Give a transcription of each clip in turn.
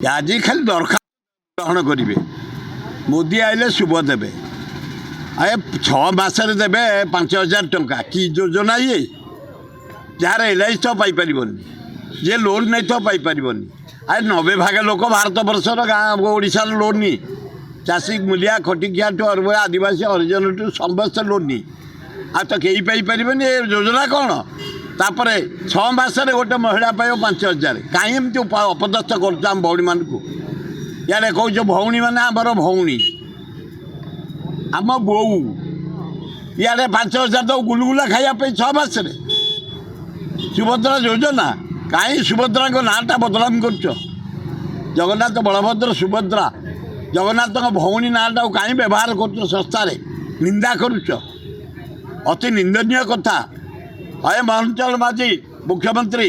आज खाली दरखास्त ग्रहण करेंगे मोदी आइले शुभ देवे आए 6 मासरे देवे 5,000 टंका कि योजना ये जार LIC तो पाइपर जे लोन नहीं तो पाइपर आए 90 भाग लोक भारत बर्षर गाँ ओडार लोन नहीं चाषी Mooliya खटिकिया to Adivasi Harijan to समस्त लोन नहीं आ तो कहीं पाइपर योजना कौन तापर 6 मासरे गोटे महिला पाइब 5,000 कहीं एमती अपदस्थ कर भौणी मान इे कौच भौणी मैंने आमर भौणी आम बो इे 5,000 तो गुलगुला खायापी 6 मासरे सुभद्रा योजना कहीं सुभद्रा को नाटा बदनाम कर जगन्नाथ बलभद्र सुभद्रा जगन्नाथ भौणी नाटा कहीं व्यवहार कर संस्थार निंदा करुच अति निंदनीय कथा अये मोहनचल माझी मुख्यमंत्री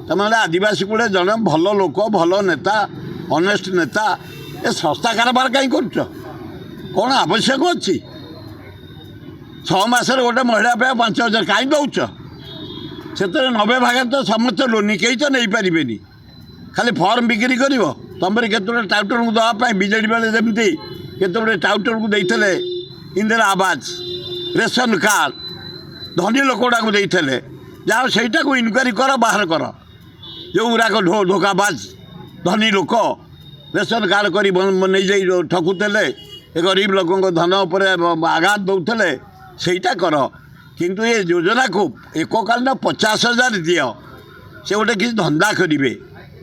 तमें आदिवासी कूड़े जड़े भल लोक भल नेता ऑनेस्ट नेता ए संस्था कारबार कहीं कर कौन आवश्यक अच्छी 6 मासरे गोटे महिला पे 5,000 कहीं दौच से 90 भाग तो समस्त लोन कहीं तो नहीं पारे खाली फर्म बिक्री कर तुम केत टाउटर को देवाई विजेडी बेले जमी केत टाउटर को देते इंदिरा आवास रेशन कार्ड धनी लोक गुड़ा देते जाओ सहीटा को इनक्वारी कर बाहर कर जो गुराक धोखाबाज धनी लोक रेशन कार्ड कर नहीं ठकुले गरीब लोक धन उपर आघात दौले सहीटा कर किंतु ये योजना को एककालीन 50,000 दियो से गोटे किसी धंदा करेंगे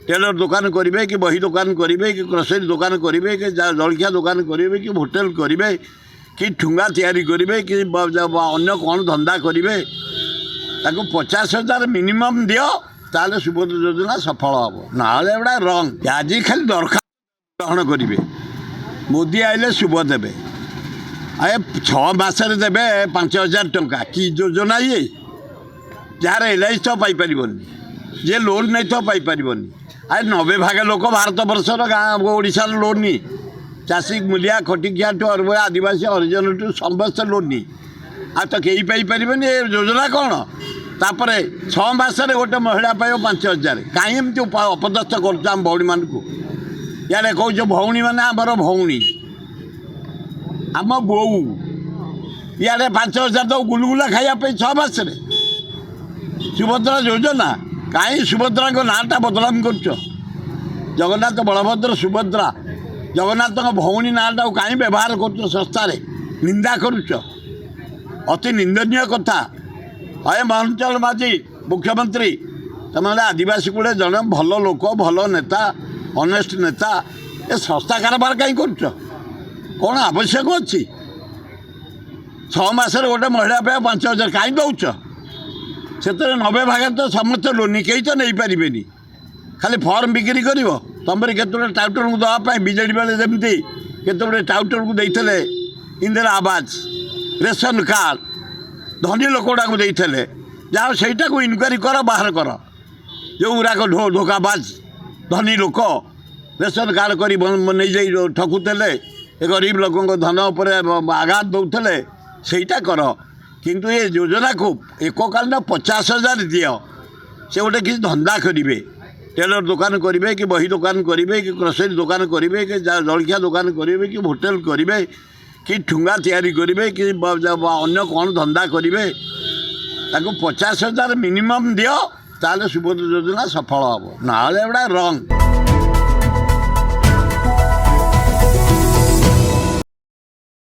टेलर दुकान करेंगे कि बही दुकान करेंगे कि ग्रोसरी दुकान करेंगे कि जलखिया दुकान करेंगे कि होटेल करेंगे कि ठुंगा तैयारी करेंगे कि अन्य कौन धंदा करेंगे 50,000 मिनिमम दियो ताले सुभद्रा योजना सफल हम ना एवडा रंग आज खाली दरखास्त ग्रहण करेंगे मोदी आइले शुभ देवे आए 6 मासरे देवे 5,000 टंका कि योजना ये जार LIC तो पाइपर जे लोन नहीं तो पाइपर आए 90 भाग लोक भारत बर्षर गाँ ओडार लोन नहीं चाषी Mooliya खटिकिया to Adivasi Harijan to समस्त लोन नहीं आ तो कहीं पाइपर योजना कौन तापर 6 मासरे गोटे महिला पाइब 5,000 कहीं एमती अपदस्थ कर भौणी मान इे कौच भौणी मैंने आमर भौणी आम बो इे 5,000 तो गुलगुला खायापी 6 मासरे सुभद्रा योजना कहीं सुभद्रा को नाटा बदनाम कर जगन्नाथ बलभद्र सुभद्रा जगन्नाथ भौणी नाटा कहीं व्यवहार कर संस्थार निंदा करुच अति निंदनीय कथा अये मोहनचल माझी मुख्यमंत्री तमें आदिवासी कूड़े जड़े भल लोक भल नेता ऑनेस्ट नेता ए संस्था कारबार कहीं कर कौन आवश्यक अच्छी 6 मासरे गोटे महिला पे 5,000 कहीं दौच से 90 भाग तो समस्त लोन कहीं तो नहीं पारे खाली फर्म बिक्री कर तुम केत टाउटर को देवाई विजेडी बेले जमी केत टाउटर को देते इंदिरा आवास रेशन कार्ड धनी लोक गुड़ा देते जाओ सहीटा को इनक्वारी कर बाहर कर जो गुराक धोखाबाज धनी लोक रेशन कार्ड कर नहीं ठकुले गरीब लोक धन उपर आघात दौले सहीटा कर किंतु ये योजना को एककालीन 50,000 दियो से गोटे किसी धंदा करेंगे टेलर दुकान करेंगे कि बही दुकान करेंगे कि ग्रोसरी दुकान करेंगे कि जलखिया दुकान करेंगे कि होटेल करेंगे कि ठुंगा तैयारी करेंगे कि अन्य कौन धंदा करेंगे 50,000 मिनिमम दियो ताले सुभद्रा योजना सफल हम ना एवडा रंग।